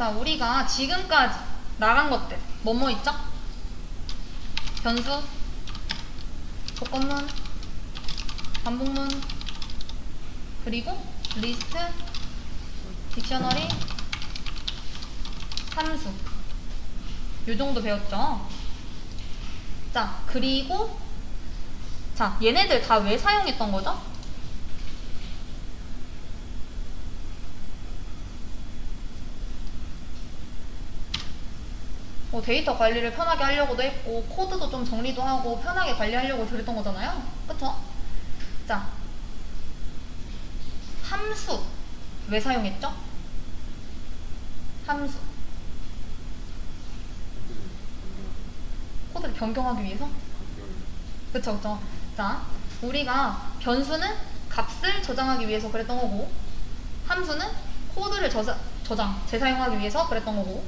자, 우리가 지금까지 나간 것들 뭐뭐 있죠? 변수, 조건문, 반복문, 그리고 리스트, 딕셔너리, 함수 요 정도 배웠죠? 자, 그리고 자, 얘네들 다 왜 사용했던 거죠? 뭐 데이터 관리를 편하게 하려고도 했고 코드도 좀 정리도 하고 편하게 관리하려고 그랬던 거잖아요. 그쵸? 자, 함수 왜 사용했죠? 함수 코드를 변경하기 위해서? 그쵸 그쵸. 자, 우리가 변수는 값을 저장하기 위해서 그랬던 거고 함수는 코드를 재사용하기 위해서 그랬던 거고.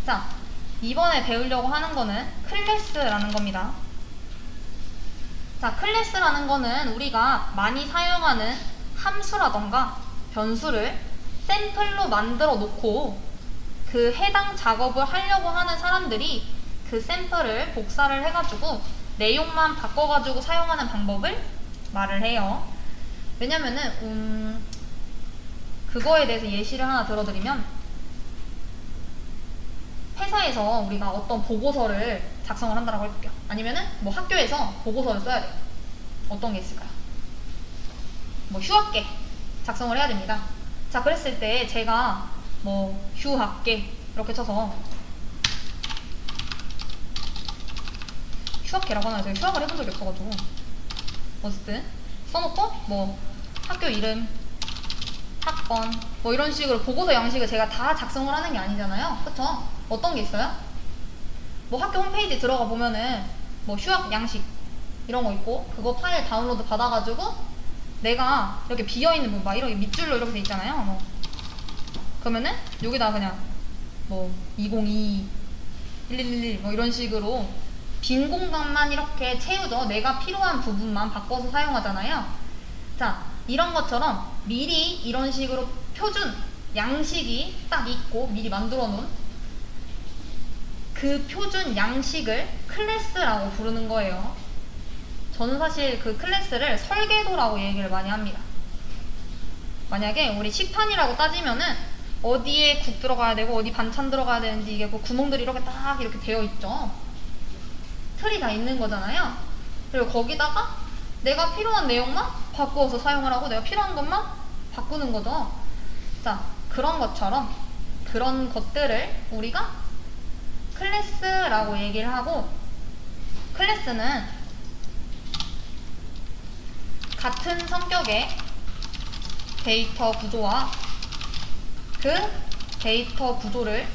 자, 이번에 배우려고 하는 거는 클래스라는 겁니다. 자, 클래스라는 거는 우리가 많이 사용하는 함수라던가 변수를 샘플로 만들어 놓고 그 해당 작업을 하려고 하는 사람들이 그 샘플을 복사를 해가지고 내용만 바꿔가지고 사용하는 방법을 말을 해요. 왜냐면은 그거에 대해서 예시를 하나 들어드리면 회사에서 우리가 어떤 보고서를 작성을 한다고 해볼게요. 아니면은 뭐 학교에서 보고서를 써야 돼요. 어떤 게 있을까요? 뭐 휴학계 작성을 해야 됩니다. 자, 그랬을 때 제가 뭐 휴학계 이렇게 쳐서 휴학계라고 하나요? 제가 휴학을 해본 적이 없어가지고 어쨌든 써놓고 뭐 학교 이름, 학번 뭐 이런 식으로 보고서 양식을 제가 다 작성을 하는 게 아니잖아요. 그쵸? 어떤 게 있어요? 뭐 학교 홈페이지 들어가 보면은 뭐 휴학 양식 이런 거 있고 그거 파일 다운로드 받아가지고 내가 이렇게 비어있는 부분 막 이렇게 밑줄로 이렇게 돼 있잖아요. 뭐 그러면은 여기다 그냥 뭐 2022, 1111 뭐 이런 식으로 빈 공간만 이렇게 채우죠. 내가 필요한 부분만 바꿔서 사용하잖아요. 자, 이런 것처럼 미리 이런 식으로 표준 양식이 딱 있고 미리 만들어 놓은 그 표준 양식을 클래스라고 부르는 거예요. 저는 사실 그 클래스를 설계도라고 얘기를 많이 합니다. 만약에 우리 식판이라고 따지면은 어디에 국 들어가야 되고 어디 반찬 들어가야 되는지 이게 그 구멍들이 이렇게 딱 이렇게 되어 있죠. 틀이 다 있는 거잖아요. 그리고 거기다가 내가 필요한 내용만 바꾸어서 사용을 하고 내가 필요한 것만 바꾸는 거죠. 자, 그런 것처럼 그런 것들을 우리가 클래스라고 얘기를 하고, 클래스는 같은 성격의 데이터 구조와 그 데이터 구조를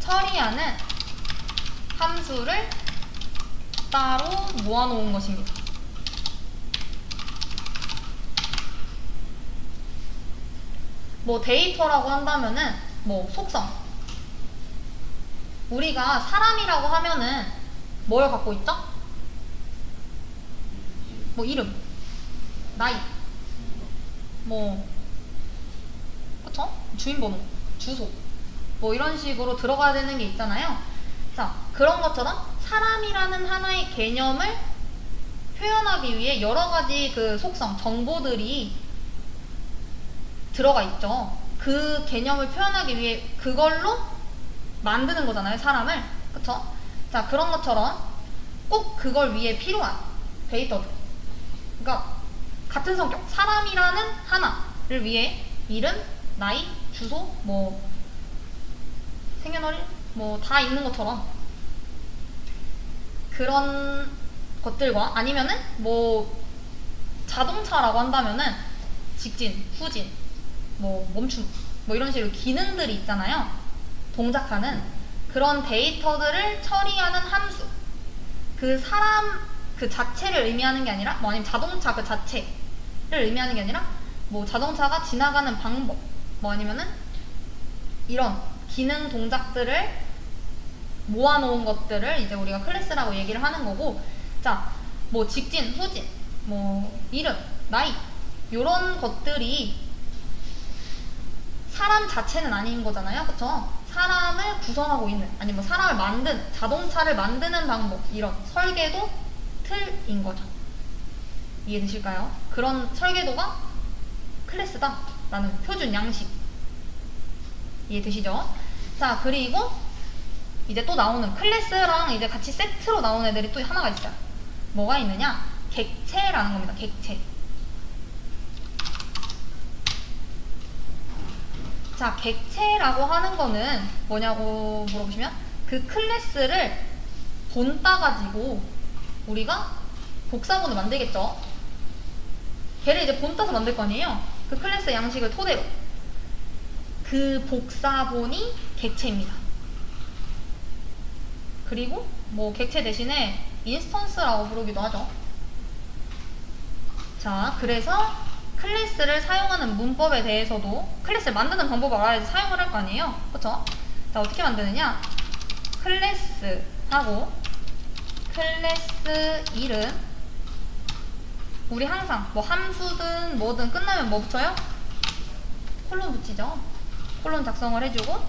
처리하는 함수를 따로 모아놓은 것입니다. 뭐 데이터라고 한다면은 뭐 속성, 우리가 사람이라고 하면은 뭘 갖고 있죠? 뭐 이름, 나이, 뭐 그쵸? 주민번호, 주소 뭐 이런 식으로 들어가야 되는 게 있잖아요. 자, 그런 것처럼 사람이라는 하나의 개념을 표현하기 위해 여러 가지 그 속성, 정보들이 들어가 있죠. 그 개념을 표현하기 위해 그걸로 만드는 거잖아요, 사람을. 그쵸? 자, 그런 것처럼 꼭 그걸 위해 필요한 데이터들. 그러니까 같은 성격, 사람이라는 하나를 위해 이름, 나이, 주소, 뭐 생년월일 뭐 다 있는 것처럼 그런 것들과, 아니면은 뭐 자동차라고 한다면은 직진, 후진, 뭐 멈춤 뭐 이런 식으로 기능들이 있잖아요. 동작하는 그런 데이터들을 처리하는 함수, 그 사람 그 자체를 의미하는 게 아니라, 뭐 아니면 자동차 그 자체를 의미하는 게 아니라 뭐 자동차가 지나가는 방법, 뭐 아니면은 이런 기능 동작들을 모아놓은 것들을 이제 우리가 클래스라고 얘기를 하는 거고. 자, 뭐 직진, 후진, 뭐 이름, 나이 요런 것들이 사람 자체는 아닌 거잖아요. 그쵸? 사람을 구성하고 있는, 아니 뭐 사람을 만든, 자동차를 만드는 방법, 이런 설계도 틀인 거죠. 이해되실까요? 그런 설계도가 클래스다 라는 표준 양식. 이해되시죠? 자, 그리고 이제 또 나오는 클래스랑 이제 같이 세트로 나오는 애들이 또 하나가 있어요. 뭐가 있느냐? 객체라는 겁니다. 객체. 자, 객체라고 하는 거는 뭐냐고 물어보시면 그 클래스를 본 따가지고 우리가 복사본을 만들겠죠. 걔를 이제 본 따서 만들 거 아니에요. 그 클래스 양식을 토대로 그 복사본이 객체입니다. 그리고 뭐 객체 대신에 인스턴스라고 부르기도 하죠. 자, 그래서 클래스를 사용하는 문법에 대해서도 클래스를 만드는 방법을 알아야지 사용을 할 거 아니에요. 그쵸? 자, 어떻게 만드느냐? 클래스하고 클래스 이름, 우리 항상 뭐 함수든 뭐든 끝나면 뭐 붙여요? 콜론 붙이죠. 콜론 작성을 해주고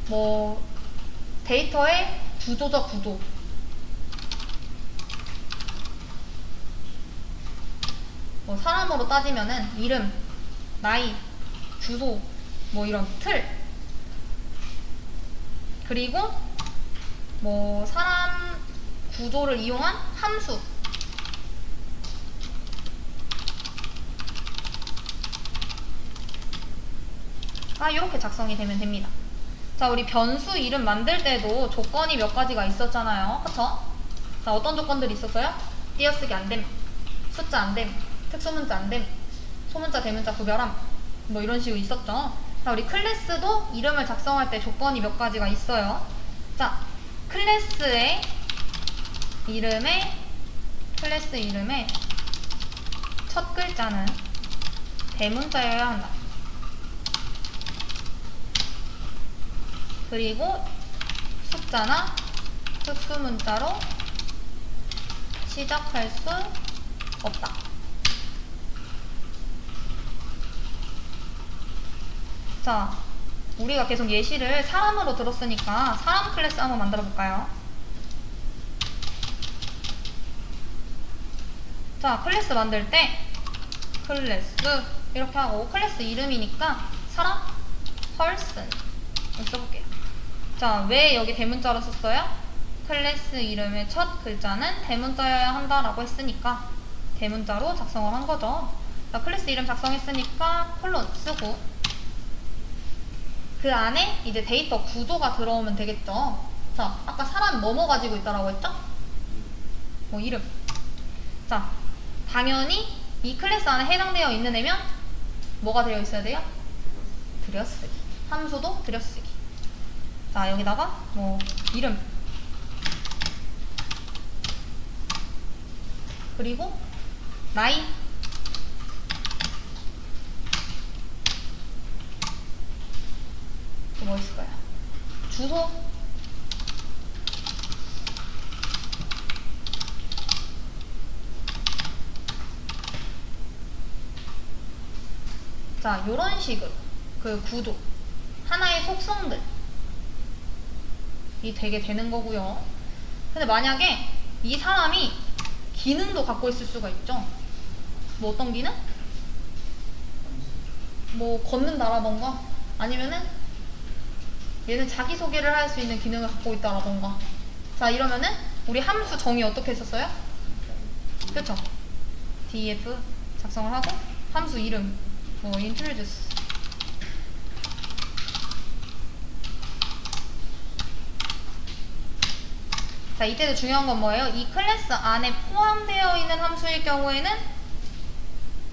뭐 데이터의 구조적 구조, 뭐 사람으로 따지면은 이름, 나이, 주소, 뭐 이런 틀, 그리고 뭐 사람 구조를 이용한 함수, 이렇게 작성이 되면 됩니다. 자, 우리 변수 이름 만들 때도 조건이 몇 가지가 있었잖아요. 그쵸? 자, 어떤 조건들이 있었어요? 띄어쓰기 안됨, 숫자 안됨, 특수문자 안됨, 소문자 대문자 구별함, 뭐 이런 식으로 있었죠. 자, 우리 클래스도 이름을 작성할 때 조건이 몇 가지가 있어요. 자, 클래스 이름의 첫 글자는 대문자여야 한다. 그리고 숫자나 특수문자로 시작할 수 없다. 자, 우리가 계속 예시를 사람으로 들었으니까 사람 클래스 한번 만들어 볼까요? 자, 클래스 만들 때 클래스 이렇게 하고, 클래스 이름이니까 사람 person 이렇게 써볼게요. 자, 왜 여기 대문자로 썼어요? 클래스 이름의 첫 글자는 대문자여야 한다라고 했으니까 대문자로 작성을 한 거죠. 자, 클래스 이름 작성했으니까 콜론 쓰고, 그 안에 이제 데이터 구조가 들어오면 되겠죠. 자, 아까 사람 뭐뭐 가지고 있다라고 했죠? 뭐 이름. 자, 당연히 이 클래스 안에 해당되어 있는 애면 뭐가 되어 있어야 돼요? 들여쓰기. 함수도 들여쓰기. 자, 여기다가 뭐 이름, 그리고 나이, 또 뭐 있을까요? 주소, 자, 요런 식으로 그 구조, 하나의 속성들이 되게 되는 거고요. 근데 만약에 이 사람이 기능도 갖고 있을 수가 있죠. 뭐 어떤 기능? 뭐 걷는다라던가, 아니면은 얘는 자기소개를 할 수 있는 기능을 갖고 있다라던가. 자, 이러면은 우리 함수 정의 어떻게 했었어요? 그쵸? def 작성을 하고 함수 이름 뭐 introduce, 자, 이때도 중요한 건 뭐예요? 이 클래스 안에 포함되어 있는 함수일 경우에는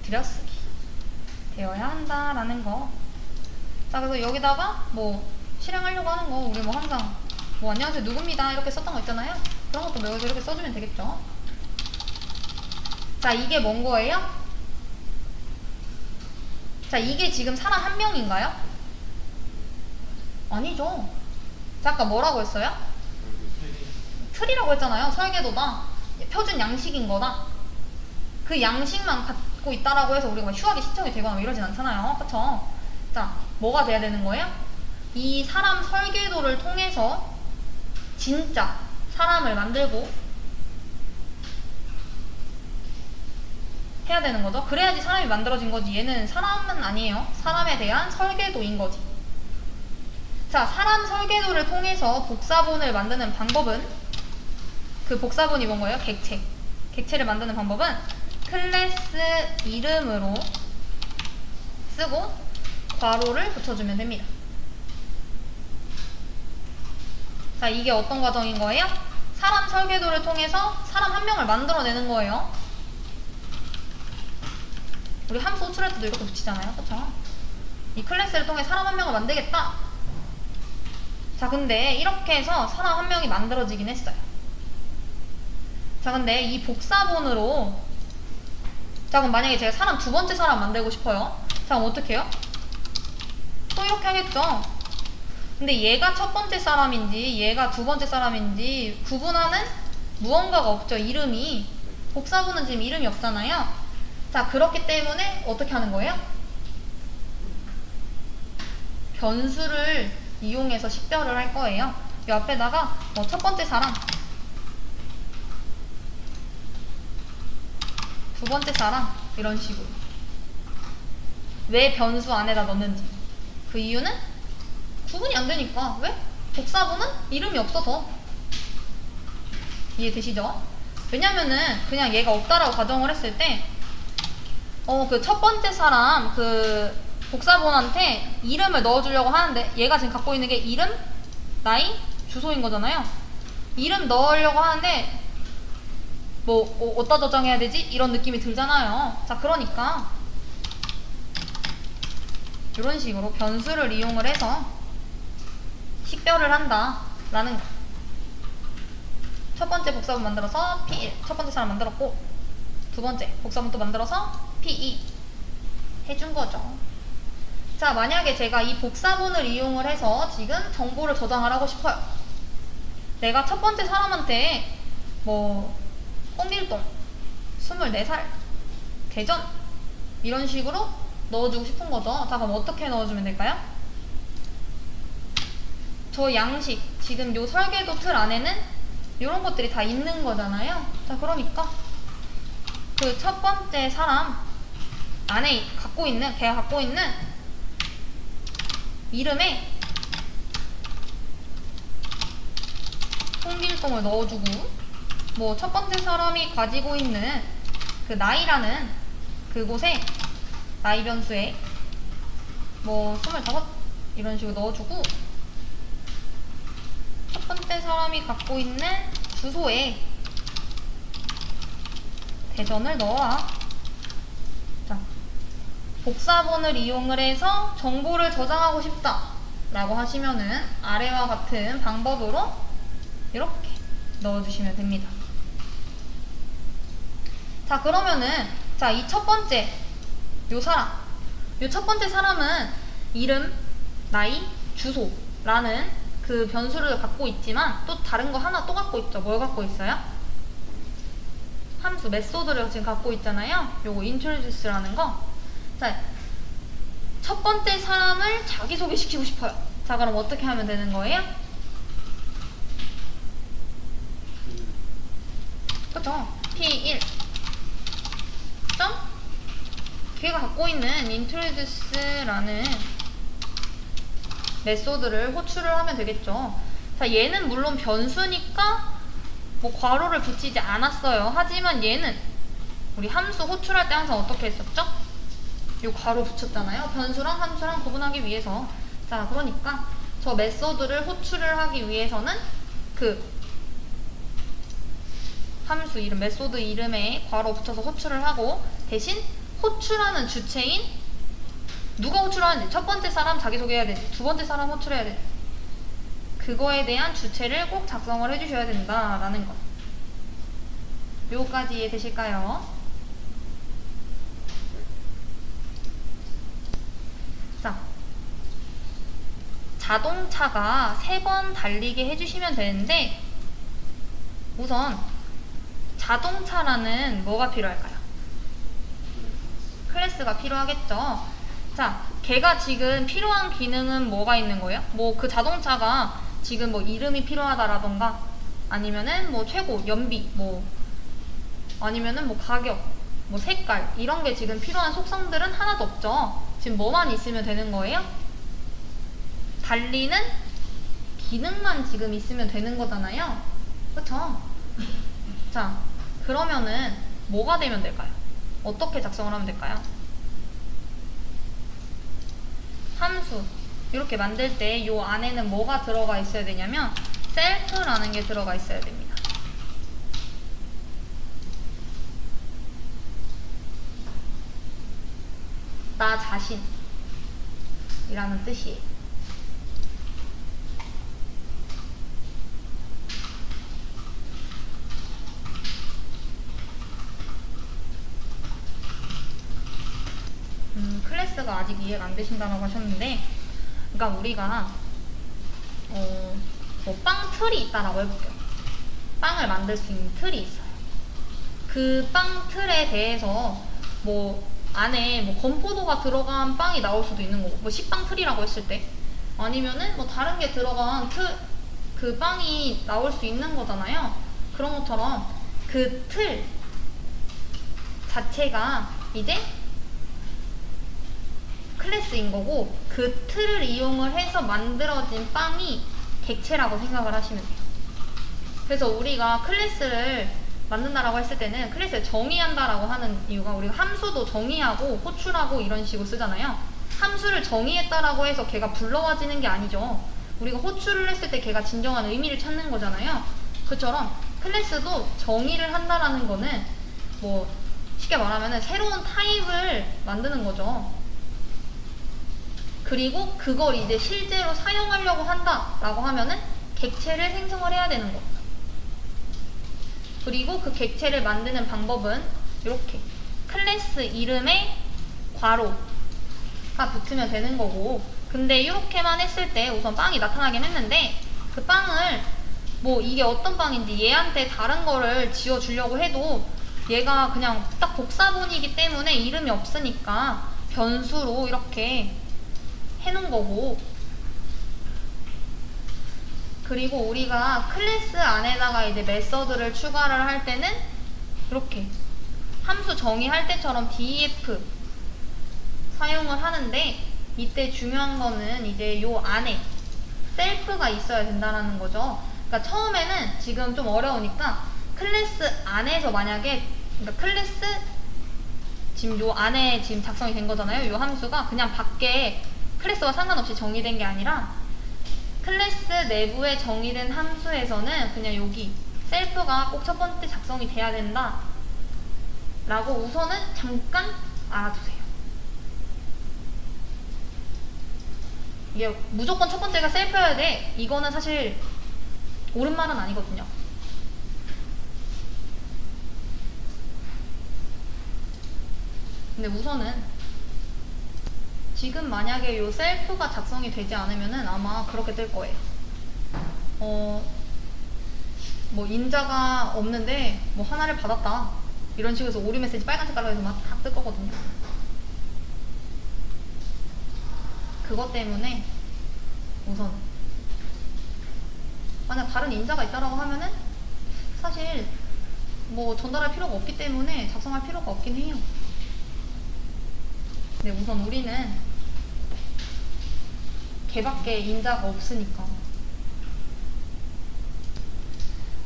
들여쓰기 되어야 한다라는 거. 자, 그래서 여기다가 뭐 실행하려고 하는 거, 우리 뭐 항상 뭐 안녕하세요 누굽니다 이렇게 썼던 거 있잖아요. 그런 것도 여기서 이렇게 써주면 되겠죠. 자, 이게 뭔 거예요? 자, 이게 지금 사람 한 명인가요? 아니죠. 자, 아까 뭐라고 했어요? 틀이라고 했잖아요. 설계도다. 표준 양식인 거다. 그 양식만 갖고 있다라고 해서 우리가 막 휴학이 신청이 되거나 뭐 이러진 않잖아요. 그쵸? 자, 뭐가 돼야 되는 거예요? 이 사람 설계도를 통해서 진짜 사람을 만들고 해야 되는 거죠. 그래야지 사람이 만들어진 거지. 얘는 사람은 아니에요. 사람에 대한 설계도인 거지. 자, 사람 설계도를 통해서 복사본을 만드는 방법은, 그 복사본이 뭔 거예요? 객체. 객체를 만드는 방법은 클래스 이름으로 쓰고 괄호를 붙여주면 됩니다. 자, 이게 어떤 과정인 거예요? 사람 설계도를 통해서 사람 한 명을 만들어내는 거예요. 우리 함수 호출할 때도 이렇게 붙이잖아요. 그쵸? 이 클래스를 통해 사람 한 명을 만들겠다. 자, 근데 이렇게 해서 사람 한 명이 만들어지긴 했어요. 자, 근데 이 복사본으로, 자, 그럼 만약에 제가 사람 두 번째 사람 만들고 싶어요. 자, 그럼 어떻게 해요? 또 이렇게 하겠죠. 근데 얘가 첫 번째 사람인지 얘가 두 번째 사람인지 구분하는 무언가가 없죠. 이름이. 복사본은 지금 이름이 없잖아요. 자, 그렇기 때문에 어떻게 하는 거예요? 변수를 이용해서 식별을 할 거예요. 이 앞에다가 첫 번째 사람, 두 번째 사람, 이런 식으로. 왜 변수 안에다 넣는지. 그 이유는 구분이 안 되니까. 왜? 복사본은 이름이 없어서. 이해되시죠? 왜냐면은 그냥 얘가 없다라고 가정을 했을 때 그 첫 번째 사람 그 복사본한테 이름을 넣어주려고 하는데 얘가 지금 갖고 있는 게 이름, 나이, 주소인 거잖아요. 이름 넣으려고 하는데 뭐 어디다 저장해야 되지? 이런 느낌이 들잖아요. 자, 그러니까 이런 식으로 변수를 이용을 해서 식별을 한다 라는 거. 첫 번째 복사본 만들어서 P1 첫 번째 사람 만들었고, 두 번째 복사본 또 만들어서 P2 해준 거죠. 자, 만약에 제가 이 복사본을 이용을 해서 지금 정보를 저장을 하고 싶어요. 내가 첫 번째 사람한테 뭐 홍길동 24살 대전 이런 식으로 넣어주고 싶은 거죠. 자, 그럼 어떻게 넣어주면 될까요? 저 양식, 지금 요 설계도 틀 안에는 이런 것들이 다 있는 거잖아요. 자, 그러니까 그 첫 번째 사람 안에 갖고 있는, 걔가 갖고 있는 이름에 홍길동을 넣어주고, 뭐 첫 번째 사람이 가지고 있는 그 나이라는 그곳에 나이 변수에 뭐 25 이런 식으로 넣어주고, 첫 번째 사람이 갖고 있는 주소에 대전을 넣어라. 자, 복사본을 이용을 해서 정보를 저장하고 싶다 라고 하시면은 아래와 같은 방법으로 이렇게 넣어주시면 됩니다. 자, 그러면은 자, 이 첫 번째 요 사람, 요 첫 번째 사람은 이름, 나이, 주소라는 그 변수를 갖고 있지만 또 다른 거 하나 또 갖고 있죠. 뭘 갖고 있어요? 함수, 메소드를 지금 갖고 있잖아요. 요거 introduce라는 거. 자, 첫 번째 사람을 자기소개시키고 싶어요. 자, 그럼 어떻게 하면 되는 거예요? 그쵸? P1 점 걔가 갖고 있는 introduce라는 메소드를 호출을 하면 되겠죠. 자, 얘는 물론 변수니까 뭐 괄호를 붙이지 않았어요. 하지만 얘는 우리 함수 호출할 때 항상 어떻게 했었죠? 요 괄호 붙였잖아요. 변수랑 함수랑 구분하기 위해서. 자, 그러니까 저 메소드를 호출을 하기 위해서는 그 함수 이름, 메소드 이름에 괄호 붙여서 호출을 하고, 대신 호출하는 주체인 누가 호출하는지, 첫 번째 사람 자기소개해야 되지, 두 번째 사람 호출해야 되지, 그거에 대한 주체를 꼭 작성을 해주셔야 된다라는 거. 요까지 이해되실까요? 자, 자동차가 3번 달리게 해주시면 되는데, 우선 자동차라는 뭐가 필요할까요? 클래스가 필요하겠죠. 자, 걔가 지금 필요한 기능은 뭐가 있는 거예요? 뭐 그 자동차가 지금 뭐 이름이 필요하다라던가 아니면은 뭐 최고, 연비, 뭐 아니면은 뭐 가격, 뭐 색깔 이런 게 지금 필요한 속성들은 하나도 없죠. 지금 뭐만 있으면 되는 거예요? 달리는 기능만 지금 있으면 되는 거잖아요. 그쵸? 자, 그러면은 뭐가 되면 될까요? 어떻게 작성을 하면 될까요? 함수 이렇게 만들 때 요 안에는 뭐가 들어가 있어야 되냐면 셀프라는 게 들어가 있어야 됩니다. 나 자신이라는 뜻이에요. 클래스가 아직 이해가 안 되신다고 하셨는데, 그러니까 우리가 뭐 빵 틀이 있다라고 해볼게요. 빵을 만들 수 있는 틀이 있어요. 그 빵 틀에 대해서 뭐 안에 뭐 건포도가 들어간 빵이 나올 수도 있는 거고, 뭐 식빵 틀이라고 했을 때 아니면은 뭐 다른 게 들어간 그 빵이 나올 수 있는 거잖아요. 그런 것처럼 그 틀 자체가 이제 클래스인 거고, 그 틀을 이용을 해서 만들어진 빵이 객체라고 생각을 하시면 돼요. 그래서 우리가 클래스를 만든다라고 했을 때는 클래스를 정의한다라고 하는 이유가, 우리가 함수도 정의하고 호출하고 이런 식으로 쓰잖아요. 함수를 정의했다라고 해서 걔가 불러와지는 게 아니죠. 우리가 호출을 했을 때 걔가 진정한 의미를 찾는 거잖아요. 그처럼 클래스도 정의를 한다라는 거는 뭐 쉽게 말하면 새로운 타입을 만드는 거죠. 그리고 그걸 이제 실제로 사용하려고 한다라고 하면은 객체를 생성을 해야 되는 거. 그리고 그 객체를 만드는 방법은 이렇게 클래스 이름에 괄호가 붙으면 되는 거고, 근데 이렇게만 했을 때 우선 빵이 나타나긴 했는데, 그 빵을 뭐 이게 어떤 빵인지 얘한테 다른 거를 지어주려고 해도 얘가 그냥 딱 복사본이기 때문에 이름이 없으니까 변수로 이렇게 해놓은 거고, 그리고 우리가 클래스 안에다가 이제 메서드를 추가를 할 때는 이렇게 함수 정의할 때처럼 def 사용을 하는데, 이때 중요한 거는 이제 요 안에 셀프가 있어야 된다는 거죠. 그러니까 처음에는 지금 좀 어려우니까 클래스 안에서 만약에, 그러니까 클래스 지금 요 안에 지금 작성이 된 거잖아요. 요 함수가 그냥 밖에 클래스와 상관없이 정의된 게 아니라 클래스 내부에 정의된 함수에서는 그냥 여기 셀프가 꼭 첫 번째 작성이 돼야 된다 라고 우선은 잠깐 알아두세요. 이게 무조건 첫 번째가 셀프여야 돼, 이거는 사실 옳은 말은 아니거든요. 근데 우선은 지금 만약에 요 셀프가 작성이 되지 않으면은 아마 그렇게 뜰 거예요. 뭐 인자가 없는데 뭐 하나를 받았다 이런 식으로 해서 오류 메시지 빨간 색깔로 해서 막 다 뜰 거거든요. 그것 때문에 우선 만약 다른 인자가 있다라고 하면은 사실 뭐 전달할 필요가 없기 때문에 작성할 필요가 없긴 해요. 근데 우선 우리는 걔밖에 인자가 없으니까.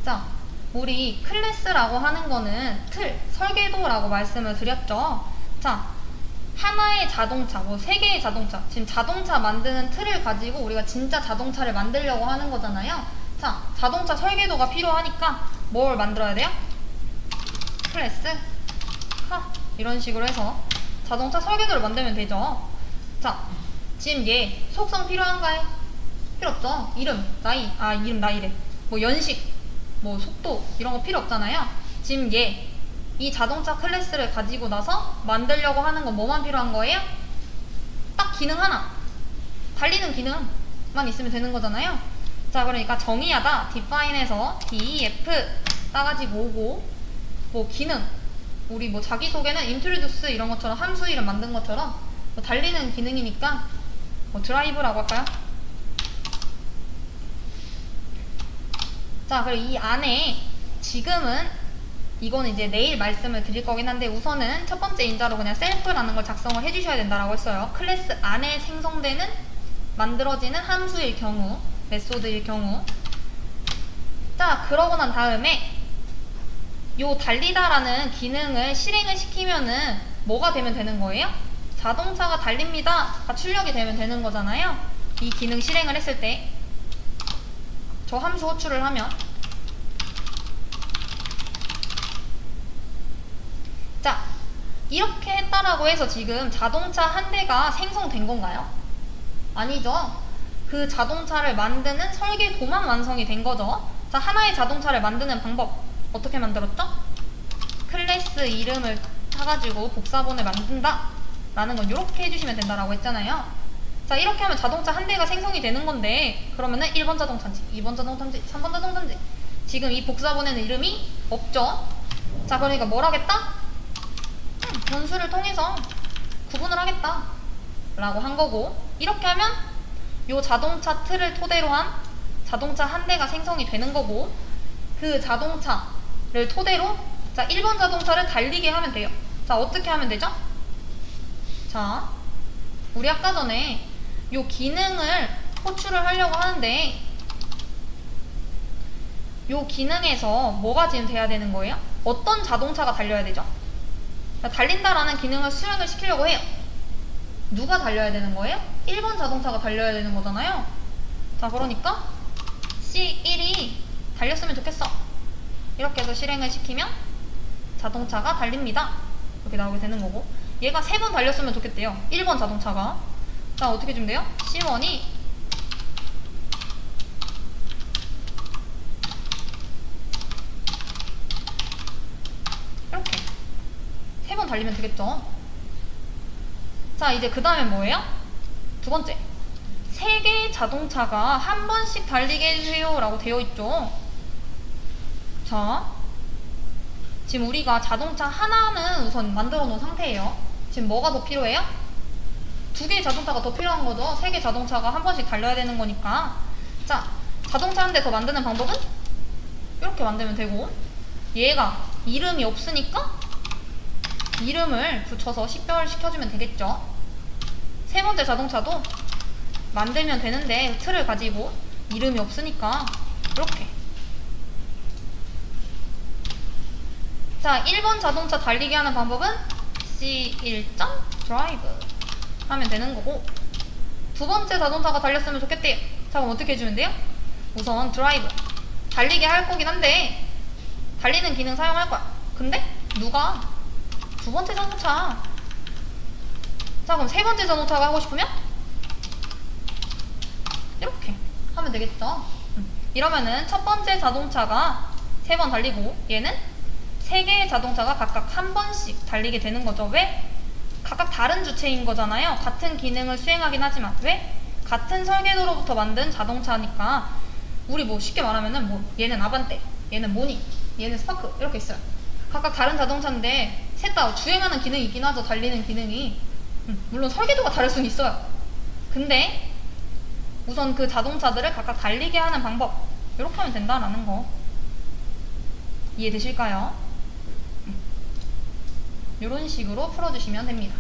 자, 우리 클래스라고 하는 거는 틀, 설계도라고 말씀을 드렸죠. 자, 하나의 자동차, 뭐 세 개의 자동차, 지금 자동차 만드는 틀을 가지고 우리가 진짜 자동차를 만들려고 하는 거잖아요. 자, 자동차 설계도가 필요하니까 뭘 만들어야 돼요? 클래스 이런 식으로 해서 자동차 설계도를 만들면 되죠. 자, 지금 얘 속성 필요한가요? 필요 없죠. 이름, 나이, 이름, 나이래. 뭐 연식, 뭐 속도 이런 거 필요 없잖아요. 지금 얘 이 자동차 클래스를 가지고 나서 만들려고 하는 건 뭐만 필요한 거예요? 딱 기능 하나, 달리는 기능만 있으면 되는 거잖아요. 자, 그러니까 정의하다 define에서 def 따가지고 오고, 뭐 기능 우리 뭐 자기소개는 introduce 이런 것처럼 함수 이름 만든 것처럼 뭐 달리는 기능이니까 뭐 드라이브라고 할까요? 자, 그리고 이 안에 지금은 이거는 이제 내일 말씀을 드릴 거긴 한데 우선은 첫 번째 인자로 그냥 셀프라는 걸 작성을 해주셔야 된다라고 했어요. 클래스 안에 생성되는 만들어지는 함수일 경우, 메소드일 경우. 자, 그러고 난 다음에 요 달리다라는 기능을 실행을 시키면은 뭐가 되면 되는 거예요? 자동차가 달립니다가 출력이 되면 되는 거잖아요. 이 기능 실행을 했을 때 저 함수 호출을 하면 자, 이렇게 했다라고 해서 지금 자동차 한 대가 생성된 건가요? 아니죠. 그 자동차를 만드는 설계도만 완성이 된 거죠. 자, 하나의 자동차를 만드는 방법 어떻게 만들었죠? 클래스 이름을 사가지고 복사본을 만든다 라는 건 이렇게 해주시면 된다라고 했잖아요. 자, 이렇게 하면 자동차 한 대가 생성이 되는 건데 그러면은 1번 자동차인지 2번 자동차인지 3번 자동차인지 지금 이 복사본에는 이름이 없죠. 자, 그러니까 뭘 하겠다? 변수를 통해서 구분을 하겠다 라고 한 거고, 이렇게 하면 요 자동차 틀을 토대로 한 자동차 한 대가 생성이 되는 거고, 그 자동차를 토대로 자 1번 자동차를 달리게 하면 돼요. 자, 어떻게 하면 되죠? 자, 우리 아까 전에 요 기능을 호출을 하려고 하는데 요 기능에서 뭐가 지금 돼야 되는 거예요? 어떤 자동차가 달려야 되죠? 달린다라는 기능을 수행을 시키려고 해요. 누가 달려야 되는 거예요? 1번 자동차가 달려야 되는 거잖아요. 자, 그러니까 C1이 달렸으면 좋겠어. 이렇게 해서 실행을 시키면 자동차가 달립니다. 이렇게 나오게 되는 거고, 얘가 3번 달렸으면 좋겠대요. 1번 자동차가. 자, 어떻게 주면 돼요? C1이 이렇게 3번 달리면 되겠죠. 자, 이제 그 다음에 뭐예요? 두 번째, 3개의 자동차가 한 번씩 달리게 해주세요 라고 되어 있죠. 자, 지금 우리가 자동차 하나는 우선 만들어 놓은 상태예요. 지금 뭐가 더 필요해요? 2개의 자동차가 더 필요한 거죠. 3개 자동차가 한 번씩 달려야 되는 거니까. 자, 자동차 한 대 더 만드는 방법은 이렇게 만들면 되고, 얘가 이름이 없으니까 이름을 붙여서 식별시켜주면 되겠죠. 세 번째 자동차도 만들면 되는데 틀을 가지고 이름이 없으니까 이렇게. 자, 1번 자동차 달리게 하는 방법은 C1.drive 하면 되는 거고, 두 번째 자동차가 달렸으면 좋겠대요. 자, 그럼 어떻게 해주면 돼요? 우선 drive 달리게 할 거긴 한데 달리는 기능 사용할 거야. 근데 누가? 두 번째 자동차. 자, 그럼 세 번째 자동차가 하고 싶으면 이렇게 하면 되겠죠. 이러면은 첫 번째 자동차가 3번 달리고 얘는 3개의 자동차가 각각 한 번씩 달리게 되는 거죠. 왜? 각각 다른 주체인 거잖아요. 같은 기능을 수행하긴 하지만. 왜? 같은 설계도로부터 만든 자동차니까. 우리 뭐 쉽게 말하면은 뭐 얘는 아반떼, 얘는 모니, 얘는 스파크 이렇게 있어요. 각각 다른 자동차인데 셋 다 주행하는 기능이 있긴 하죠. 달리는 기능이. 물론 설계도가 다를 수는 있어요. 근데 우선 그 자동차들을 각각 달리게 하는 방법, 이렇게 하면 된다라는 거 이해되실까요? 이런 식으로 풀어주시면 됩니다.